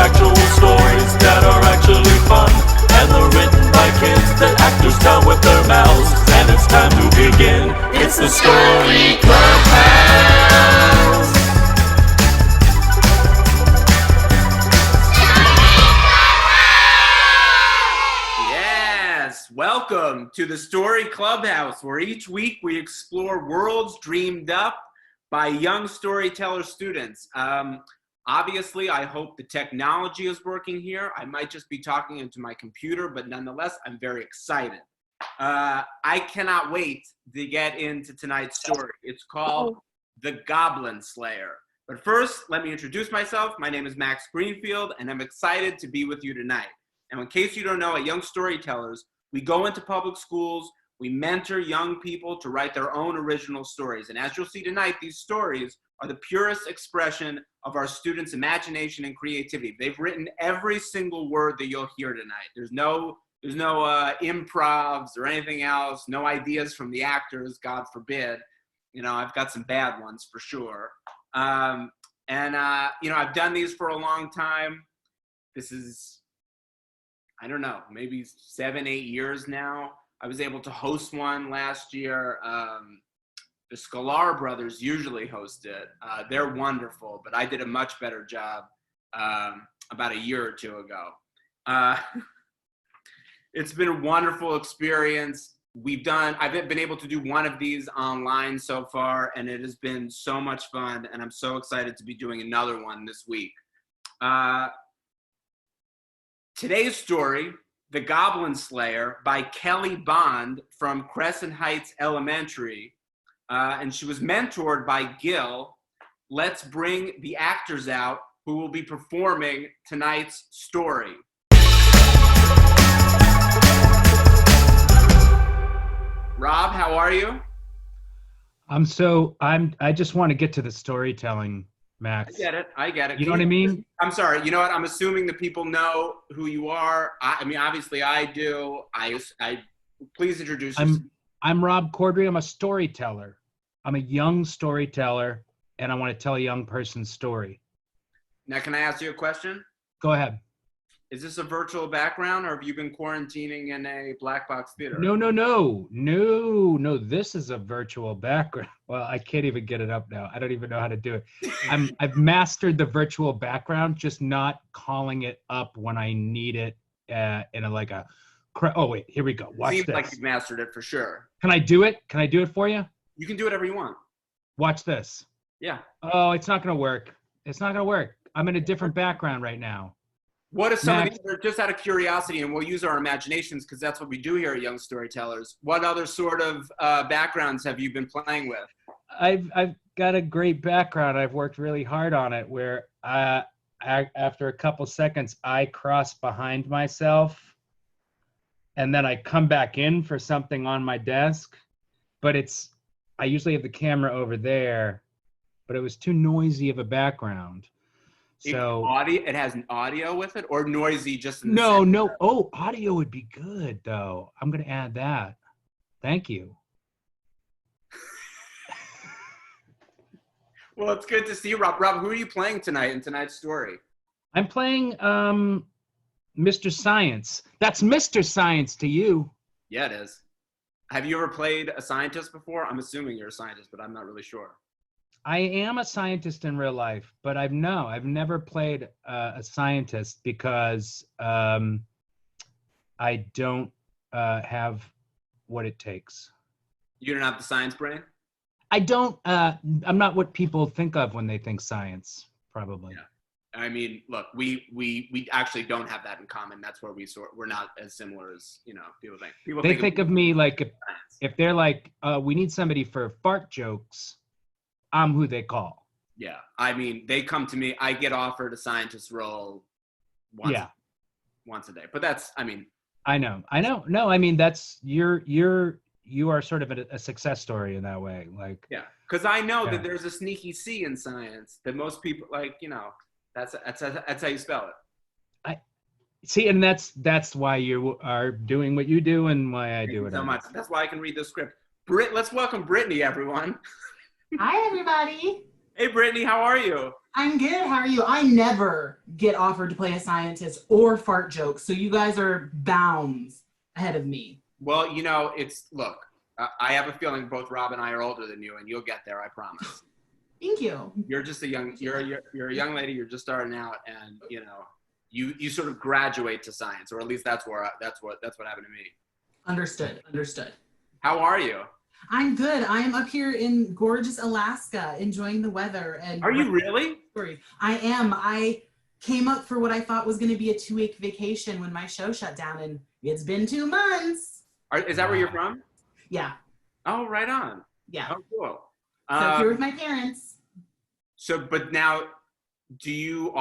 actual stories that are actually fun, and they're written by kids that actors tell with their mouths. And it's time to begin. It's the Story Clubhouse. Yes, welcome to the Story Clubhouse, where each week we explore worlds dreamed up by young storyteller students. Obviously, I hope the technology is working here. I might just be talking into my computer, but nonetheless, I'm very excited. I cannot wait to get into tonight's story. It's called The Goblin Slayer. But first, let me introduce myself. My name is Maxx Greenfield, and I'm excited to be with you tonight. And in case you don't know, at Young Storytellers, we go into public schools, we mentor young people to write their own original stories. And as you'll see tonight, these stories are the purest expression of our students' imagination and creativity. They've written every single word that you'll hear tonight. There's no improvs or anything else, no ideas from the actors, God forbid. You know, I've got some bad ones for sure. You know, I've done these for a long time. This is, I don't know, maybe 7, 8 years now. I was able to host one last year. The Sklar brothers usually host it. They're wonderful, but I did a much better job about a year or two ago. It's been a wonderful experience. I've been able to do one of these online so far, and it has been so much fun, and I'm so excited to be doing another one this week. Today's story, The Goblin Slayer, by Kelly Bond from Crescent Heights Elementary, and she was mentored by Gil. Let's bring the actors out who will be performing tonight's story. Rob, how are you? I just want to get to the storytelling, Max. I get it. You know what I mean? I'm sorry. You know what? I'm assuming that people know who you are. I mean, obviously I do. Please introduce yourself. I'm Rob Corddry. I'm a storyteller. I'm a young storyteller, and I want to tell a young person's story. Now, can I ask you a question? Go ahead. Is this a virtual background, or have you been quarantining in a black box theater? No. This is a virtual background. Well, I can't even get it up now. I don't even know how to do it. I've mastered the virtual background, just not calling it up when I need it oh wait, here we go. Watch Seems this. like you've mastered it for sure. Can I do it? Can I do it for you? You can do whatever you want. Watch this. Yeah. Oh, it's not gonna work. It's not gonna work. I'm in a different background right now. What if some of these are just out of curiosity, and we'll use our imaginations because that's what we do here at Young Storytellers. What other sort of backgrounds have you been playing with? I've got a great background. I've worked really hard on it where after a couple seconds, I cross behind myself and then I come back in for something on my desk. But I usually have the camera over there, but it was too noisy of a background. So it has an audio with it, or noisy just in the no. center? Oh, audio would be good though. I'm gonna add that. Thank you. Well, it's good to see you, Rob. Rob, who are you playing tonight in tonight's story? I'm playing Mr. Science. That's Mr. Science to you. Yeah, it is. Have you ever played a scientist before? I'm assuming you're a scientist, but I'm not really sure. I am a scientist in real life, but I've never played a scientist because I don't have what it takes. You don't have the science brain? I don't. I'm not what people think of when they think science, probably. Yeah. I mean, look, we actually don't have that in common. That's where we're not as similar as, you know, people think. They think of me like if they're like, we need somebody for fart jokes, I'm who they call. Yeah, I mean, they come to me. I get offered a scientist role once a day. But that's, I mean. I know. No, I mean, that's you are sort of a success story in that way. Like. Yeah, because I know that there's a sneaky C in science that most people, like, you know, that's how you spell it. See, and that's why you are doing what you do and why I do it. So much. That's why I can read the script. Let's welcome Britney, everyone. Hi, everybody. Hey, Britney, how are you? I'm good. How are you? I never get offered to play a scientist or fart jokes, so you guys are bounds ahead of me. Well, look, I have a feeling both Rob and I are older than you, and you'll get there, I promise. Thank you. You're just you're a young lady, you're just starting out, and you sort of graduate to science, or at least that's what happened to me. Understood. How are you? I'm good. I am up here in gorgeous Alaska, enjoying the weather. And Are you really? I am. I came up for what I thought was going to be a 2-week vacation when my show shut down, and it's been 2 months. Is that where you're from? Yeah. Oh, right on. Yeah. Oh, cool. So here with my parents. But now, do you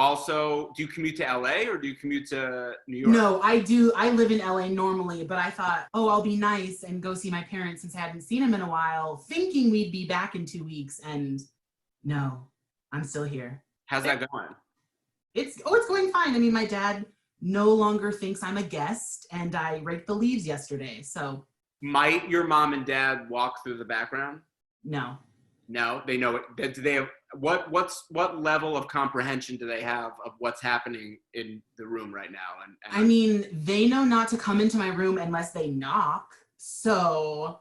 commute to LA or do you commute to New York? No, I do. I live in LA normally, but I thought, I'll be nice and go see my parents since I hadn't seen them in a while, thinking we'd be back in 2 weeks. And no, I'm still here. How's that going? It's going fine. I mean, my dad no longer thinks I'm a guest, and I raked the leaves yesterday. So might your mom and dad walk through the background? No. No, they know it. Do they have what level of comprehension do they have of what's happening in the room right now? And I mean, they know not to come into my room unless they knock. So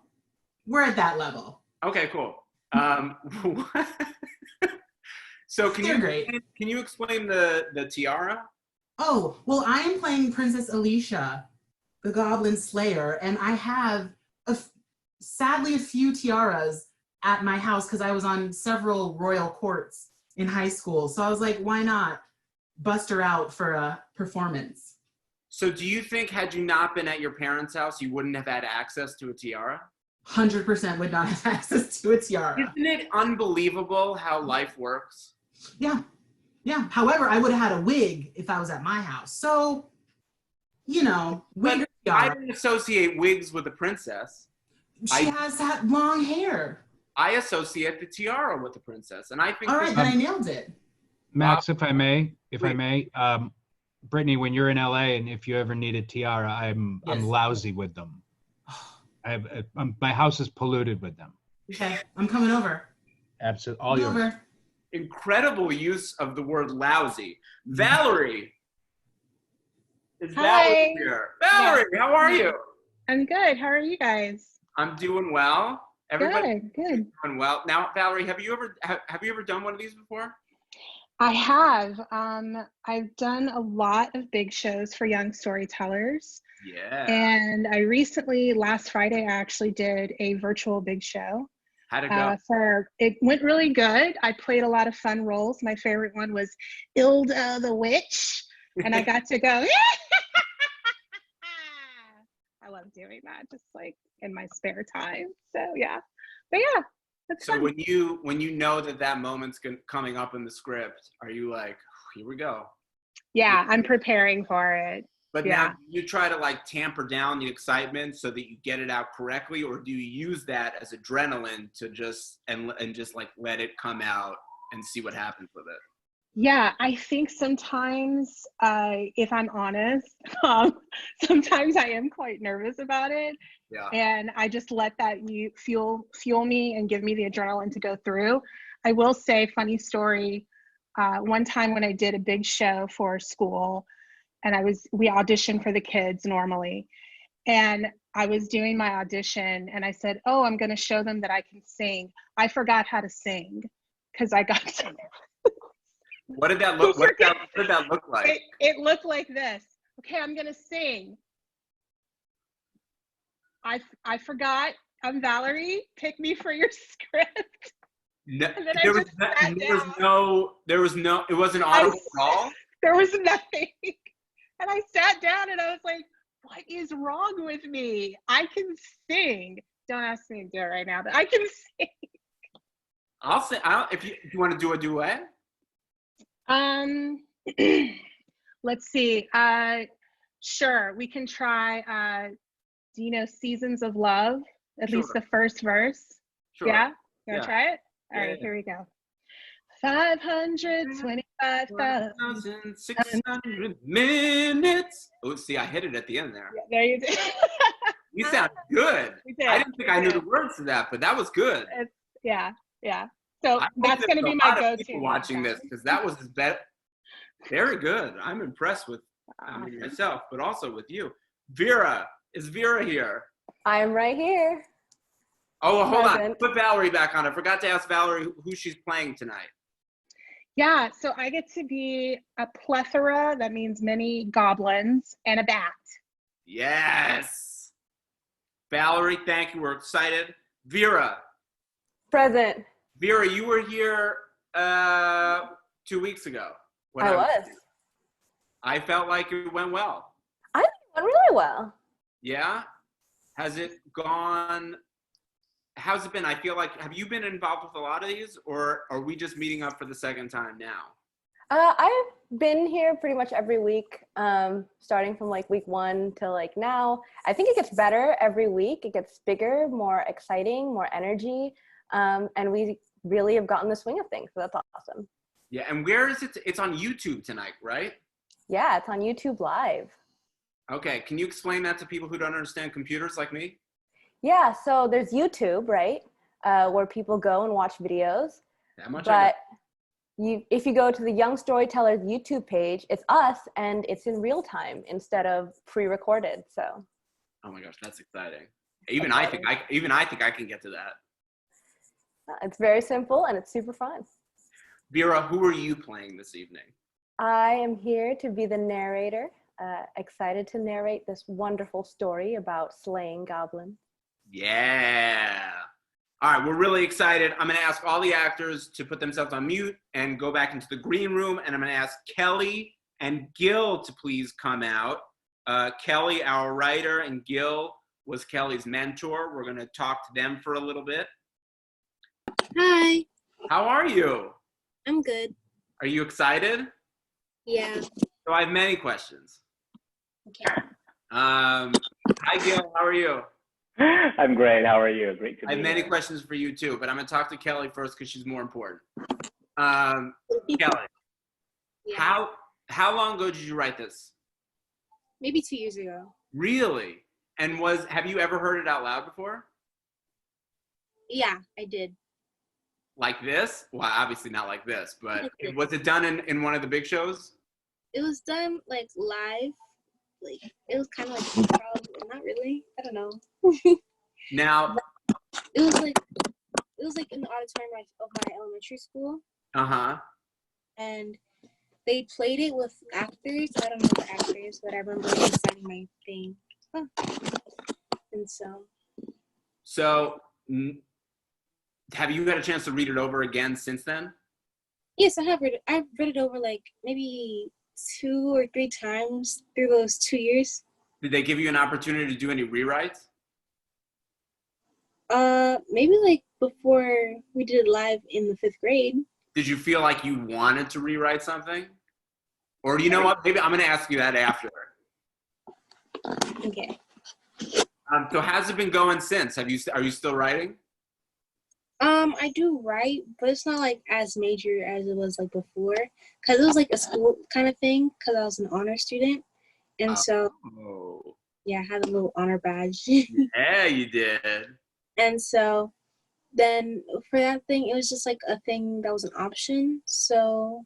we're at that level. Okay, cool. So can you explain the tiara? Oh, well, I am playing Princess Alicia, the Goblin Slayer, and I have sadly a few tiaras at my house because I was on several royal courts in high school. So I was like, why not bust her out for a performance? So do you think had you not been at your parents' house, you wouldn't have had access to a tiara? 100% would not have access to a tiara. Isn't it unbelievable how life works? Yeah. However, I would have had a wig if I was at my house. So, wig or tiara. I didn't associate wigs with a princess. She has that long hair. I associate the tiara with the princess, and I think. All right, then I nailed it. Max, if I may, Brittany, when you're in LA and if you ever need a tiara, I'm lousy with them. My house is polluted with them. Okay, I'm coming over. Absolutely, all yours. Over. Incredible use of the word lousy. Valerie. Is Hi. Valerie here? Valerie, how are you? I'm good. How are you guys? I'm doing well. Everybody Good. doing well. Now, Valerie, have you ever done one of these before? I have. I've done a lot of big shows for Young Storytellers. Yeah. And I recently, last Friday, I actually did a virtual big show. How'd it go? It went really good. I played a lot of fun roles. My favorite one was Ilda the Witch. And I got to go, I love doing that, just like in my spare time. So yeah, but yeah, that's fun. When you know that moment's coming up in the script, are you like, here we go? Yeah, I'm preparing for it. But now you try to like tamper down the excitement so that you get it out correctly, or do you use that as adrenaline to just like let it come out and see what happens with it? Yeah, I think sometimes, if I'm honest, sometimes I am quite nervous about it. Yeah. And I just let that fuel me and give me the adrenaline to go through. I will say, funny story, one time when I did a big show for school, and we auditioned for the kids normally, and I was doing my audition, and I said, I'm going to show them that I can sing. I forgot how to sing because I got so nervous. What did that look like? It looked like this. Okay, I'm gonna sing. I forgot. I'm Valerie. Pick me for your script. No, it wasn't audible at all. There was nothing. And I sat down and I was like, what is wrong with me? I can sing. Don't ask me to do it right now, but I can sing. I'll sing. If you want to do a duet. Let's see. Sure, we can try. Do you know Seasons of Love? At least the first verse. Sure. Yeah? You want to try it? All right, here we go. 525,600 minutes. Oh, see, I hit it at the end there. Yeah, there you did. You sound good. We did. I didn't think I knew the words to that, but that was good. Yeah. So I that's think going to there's be a my lot of go-to. people watching this because that was his bet. Very good. I'm impressed with myself, but also with you. Vera, is Vera here? I'm right here. Oh, hold on. Present. Put Valerie back on. I forgot to ask Valerie who she's playing tonight. Yeah, so I get to be a plethora, that means many goblins, and a bat. Yes. Valerie, thank you. We're excited. Vera. Present. Vera, you were here 2 weeks ago. I was. I felt like it went well. I think it went really well. Yeah? How's it been? I feel like, have you been involved with a lot of these, or are we just meeting up for the second time now? I've been here pretty much every week, starting from like week 1 to like now. I think it gets better every week. It gets bigger, more exciting, more energy. And we really have gotten the swing of things. So that's awesome. Yeah, and where is it? It's on YouTube tonight, right? Yeah, it's on YouTube Live. Okay, can you explain that to people who don't understand computers like me? Yeah, so there's YouTube, right? Where people go and watch videos. That much But if you go to the Young Storytellers YouTube page, it's us and it's in real time instead of pre-recorded. So. Oh my gosh, that's exciting. Even I think I can get to that. It's very simple and it's super fun. Vera, who are you playing this evening? I am here to be the narrator, excited to narrate this wonderful story about slaying goblins. Yeah. All right, we're really excited. I'm going to ask all the actors to put themselves on mute and go back into the green room, and I'm going to ask Kelly and Gil to please come out. Kelly, our writer, and Gil was Kelly's mentor. We're going to talk to them for a little bit. Hi, How are you? I'm good. Are you excited? Yeah. So I have many questions. Okay. Hi, Gil. How are you? I'm great. How are you? Great to be I have many here. questions for you too, but I'm going to talk to Kelly first because she's more important. Kelly, Yeah. how long ago did you write this? Maybe 2 years ago. Really? And have you ever heard it out loud before? Yeah, I did. Like this? Well, obviously not like this, but Like this. was it done in one of the big shows? It was done like live. Like it was kind of like improv, not really. I don't know. Now, It was like in the auditorium of my elementary school, and they played it with actors. I don't know the actors, but I remember them signing my thing. And so. Have you had a chance to read it over again since then? Yes, I have read it. I've read it over like maybe 2 or 3 times through those 2 years. Did they give you an opportunity to do any rewrites? Maybe like before we did it live in the 5th grade. Did you feel like you wanted to rewrite something? Or you know what? Maybe I'm going to ask you that after. Okay. So how's it been going since? Are you still writing? I do write, but it's not like as major as it was like before, because it was like a school kind of thing, because I was an honor student, and so yeah, I had a little honor badge. Yeah, you did. And so then for that thing, it was just like a thing that was an option. So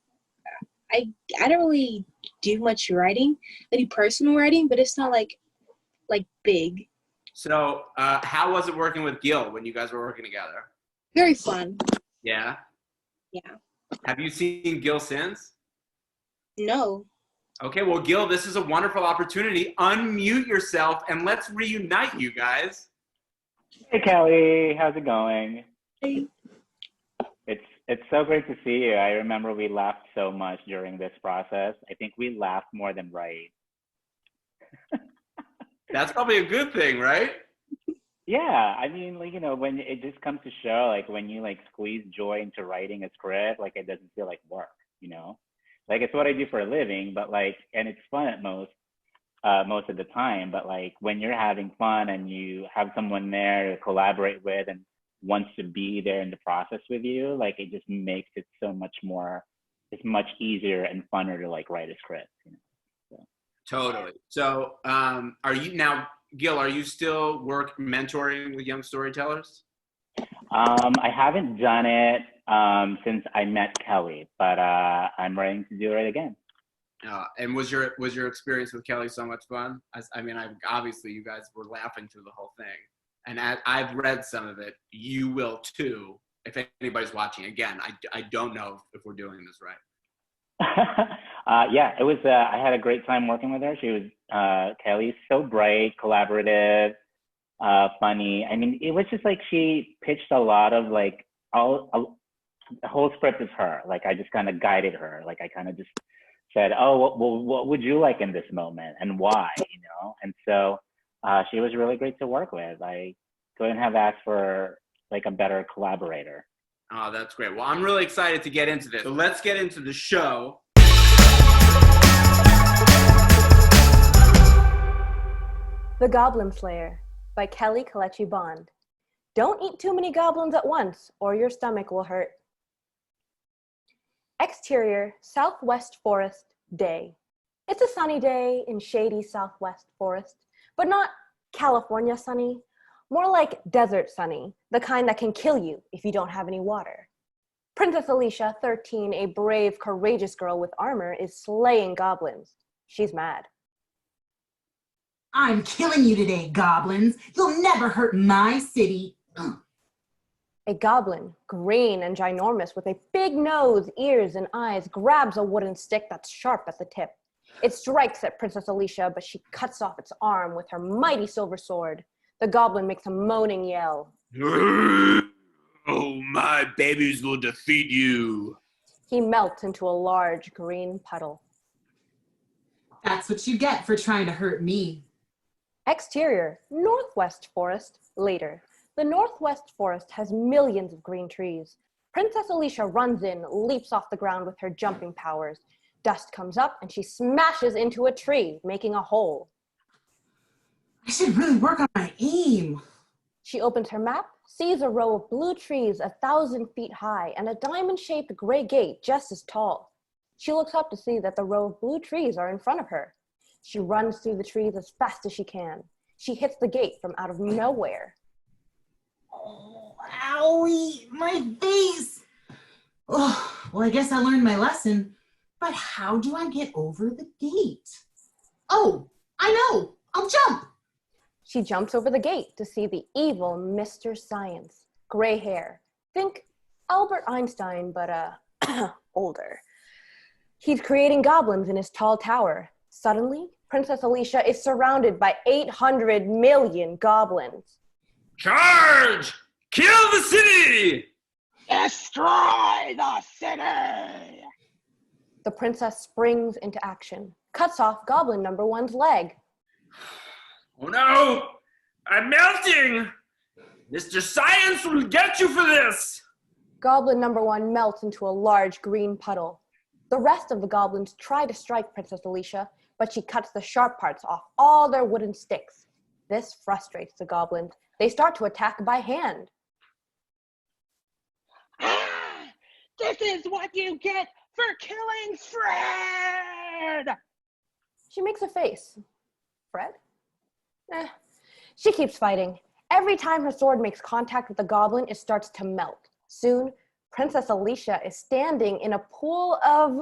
I don't really do much writing, any personal writing, but it's not like big. So how was it working with Gil when you guys were working together? Very fun. Yeah? Yeah. Have you seen Gil since? No. Okay, well, Gil, this is a wonderful opportunity. Unmute yourself and let's reunite you guys. Hey, Kelly. How's it going? Hey. It's so great to see you. I remember we laughed so much during this process. I think we laughed more than right. That's probably a good thing, right? Yeah, I mean, like, when it just comes to show, like, when you, like, squeeze joy into writing a script, like, it doesn't feel like work, Like, it's what I do for a living, but, like, and it's fun at most of the time, but, like, when you're having fun and you have someone there to collaborate with and wants to be there in the process with you, like, it just makes it so much more, it's much easier and funner to, like, write a script, So. Totally. So, Gil, are you still mentoring with Young Storytellers? I haven't done it since I met Kelly, but I'm ready to do it again. And was your experience with Kelly so much fun? Obviously you guys were laughing through the whole thing, and I've read some of it. You will too, if anybody's watching. Again, I don't know if we're doing this right. Yeah, it was. I had a great time working with her. She was Kelly's so bright, collaborative, funny. I mean, it was just like she pitched a lot of like the whole script is her. Like I just kind of guided her. Like I kind of just said, oh, what would you like in this moment and why, you know? And so she was really great to work with. I couldn't have asked for like a better collaborator. Oh, that's great. Well, I'm really excited to get into this. So let's get into the show. The Goblin Slayer by Kelly Kelechi Bond. Don't eat too many goblins at once or your stomach will hurt. Exterior, Southwest Forest, day. It's a sunny day in shady Southwest Forest, but not California sunny, more like desert sunny, the kind that can kill you if you don't have any water. Princess Alicia, 13, a brave, courageous girl with armor, is slaying goblins. She's mad. I'm killing you today, goblins. You'll never hurt my city. A goblin, green and ginormous with a big nose, ears, and eyes, grabs a wooden stick that's sharp at the tip. It strikes at Princess Alicia, but she cuts off its arm with her mighty silver sword. The goblin makes a moaning yell. Oh, my babies will defeat you. He melts into a large green puddle. That's what you get for trying to hurt me. Exterior, Northwest Forest, later. The Northwest Forest has millions of green trees. Princess Alicia runs in, leaps off the ground with her jumping powers. Dust comes up and she smashes into a tree, making a hole. I should really work on my aim. She opens her map, sees a row of blue trees 1,000 feet high and a diamond-shaped gray gate just as tall. She looks up to see that the row of blue trees are in front of her. She runs through the trees as fast as she can. She hits the gate from out of nowhere. Oh, owie, my face. Oh, well, I guess I learned my lesson, but how do I get over the gate? Oh, I know, I'll jump. She jumps over the gate to see the evil Mr. Science. Gray hair. Think Albert Einstein, but older. He's creating goblins in his tall tower. Suddenly, Princess Alicia is surrounded by 800 million goblins. Charge! Kill the city! Destroy the city! The princess springs into action, cuts off goblin number 1's leg. Oh no! I'm melting! Mr. Science will get you for this! Goblin number 1 melts into a large green puddle. The rest of the goblins try to strike Princess Alicia, but she cuts the sharp parts off all their wooden sticks. This frustrates the goblins. They start to attack by hand. This is what you get for killing Fred! She makes a face. Fred? She keeps fighting. Every time her sword makes contact with the goblin, it starts to melt. Soon, Princess Alicia is standing in a pool of...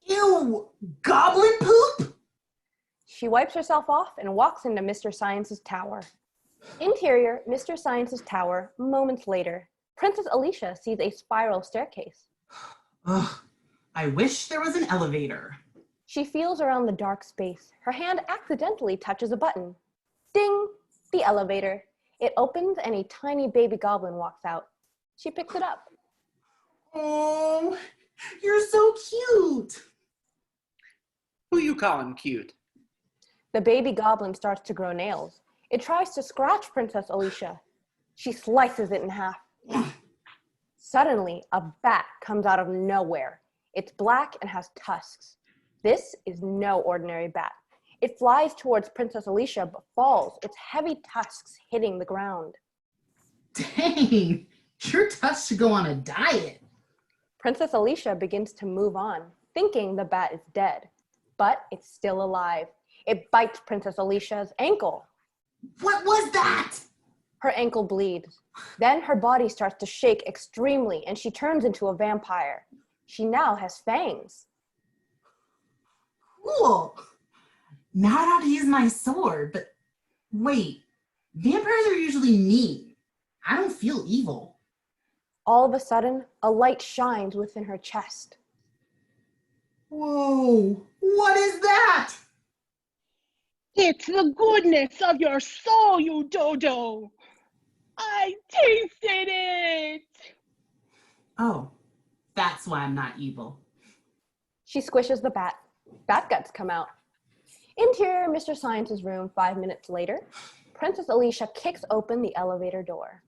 Ew, goblin poop? She wipes herself off and walks into Mr. Science's tower. Interior, Mr. Science's tower, moments later. Princess Alicia sees a spiral staircase. Ugh, I wish there was an elevator. She feels around the dark space. Her hand accidentally touches a button. Ding! The elevator. It opens and a tiny baby goblin walks out. She picks it up. Oh, you're so cute. Who you calling cute? The baby goblin starts to grow nails. It tries to scratch Princess Alicia. She slices it in half. Suddenly, a bat comes out of nowhere. It's black and has tusks. This is no ordinary bat. It flies towards Princess Alicia but falls, its heavy tusks hitting the ground. Dang, your tusks should go on a diet. Princess Alicia begins to move on, thinking the bat is dead. But it's still alive. It bites Princess Alicia's ankle. What was that? Her ankle bleeds. Then her body starts to shake extremely and she turns into a vampire. She now has fangs. Cool. Now I know how to use my sword, but wait, vampires are usually mean. I don't feel evil. All of a sudden, a light shines within her chest. Whoa, what is that? It's the goodness of your soul, you dodo. I tasted it. Oh, that's why I'm not evil. She squishes the bat. Bat guts come out. Interior Mr. Science's room 5 minutes later. Princess Alicia kicks open the elevator door.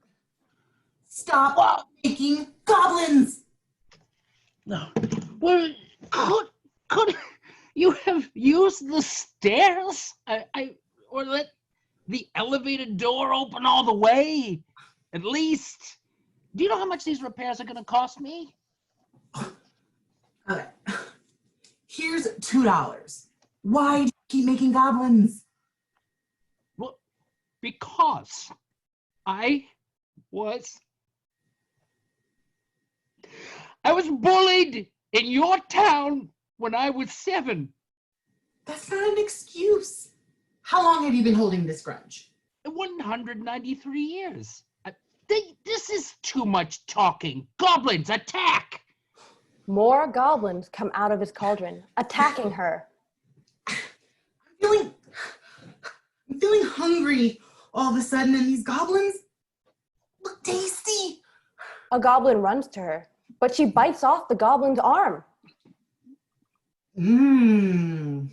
Stop making goblins! No. Well, could you have used the stairs? Or let the elevator door open all the way? At least. Do you know how much these repairs are going to cost me? Okay. Here's $2. Why do you keep making goblins? Well, because I was bullied in your town when I was 7. That's not an excuse. How long have you been holding this grudge? 193 years. This is too much talking. Goblins, attack! More goblins come out of his cauldron, attacking her. I'm feeling hungry all of a sudden, and these goblins look tasty. A goblin runs to her, but she bites off the goblin's arm. Mmm.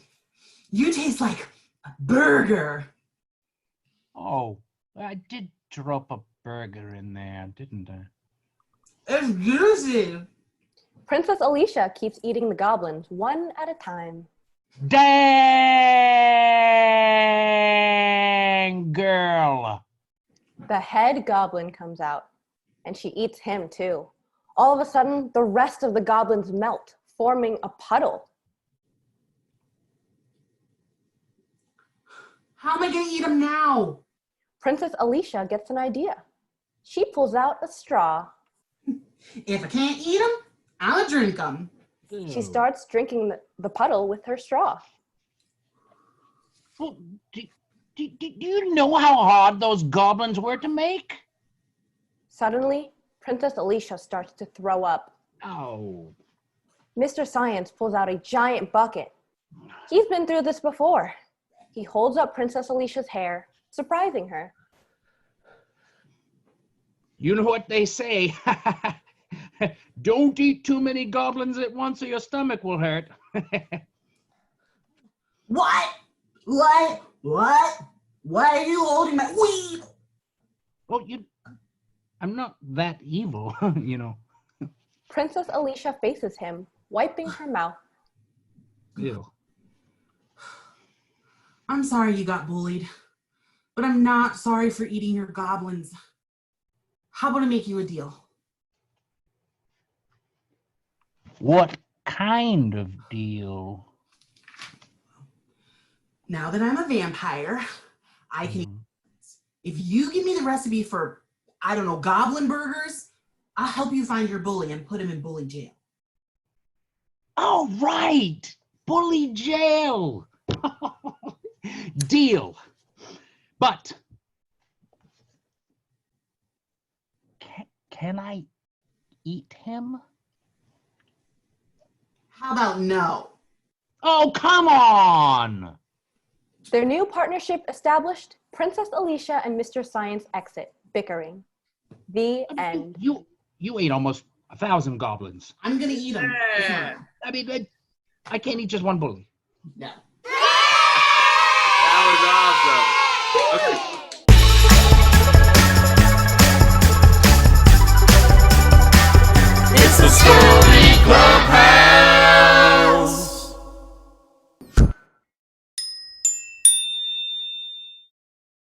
You taste like a burger. Oh, I did drop a burger in there, didn't I? It's juicy. Princess Alicia keeps eating the goblins one at a time. Dang, girl. The head goblin comes out, and she eats him too. All of a sudden, the rest of the goblins melt, forming a puddle. How am I going to eat them now? Princess Alicia gets an idea. She pulls out a straw. If I can't eat them, I'll drink them. She starts drinking the puddle with her straw. Well, do you know how hard those goblins were to make? Suddenly, Princess Alicia starts to throw up. Oh. Mr. Science pulls out a giant bucket. He's been through this before. He holds up Princess Alicia's hair, surprising her. You know what they say. Don't eat too many goblins at once or your stomach will hurt. What? What? What? Why are you holding my weed? Well, I'm not that evil, you know. Princess Alicia faces him, wiping her mouth. Ew. I'm sorry you got bullied, but I'm not sorry for eating your goblins. How about I make you a deal? What kind of deal? Now that I'm a vampire, I can. If you give me the recipe for, I don't know, goblin burgers, I'll help you find your bully and put him in bully jail. Oh, right. Bully jail. Deal. But can I eat him? How about no? Oh, come on. Their new partnership established, Princess Alicia and Mr. Science exit, bickering. The end. You ate almost 1,000 goblins. I'm gonna eat them. Yeah. I mean, I can't eat just one bully. No. That was awesome. Okay.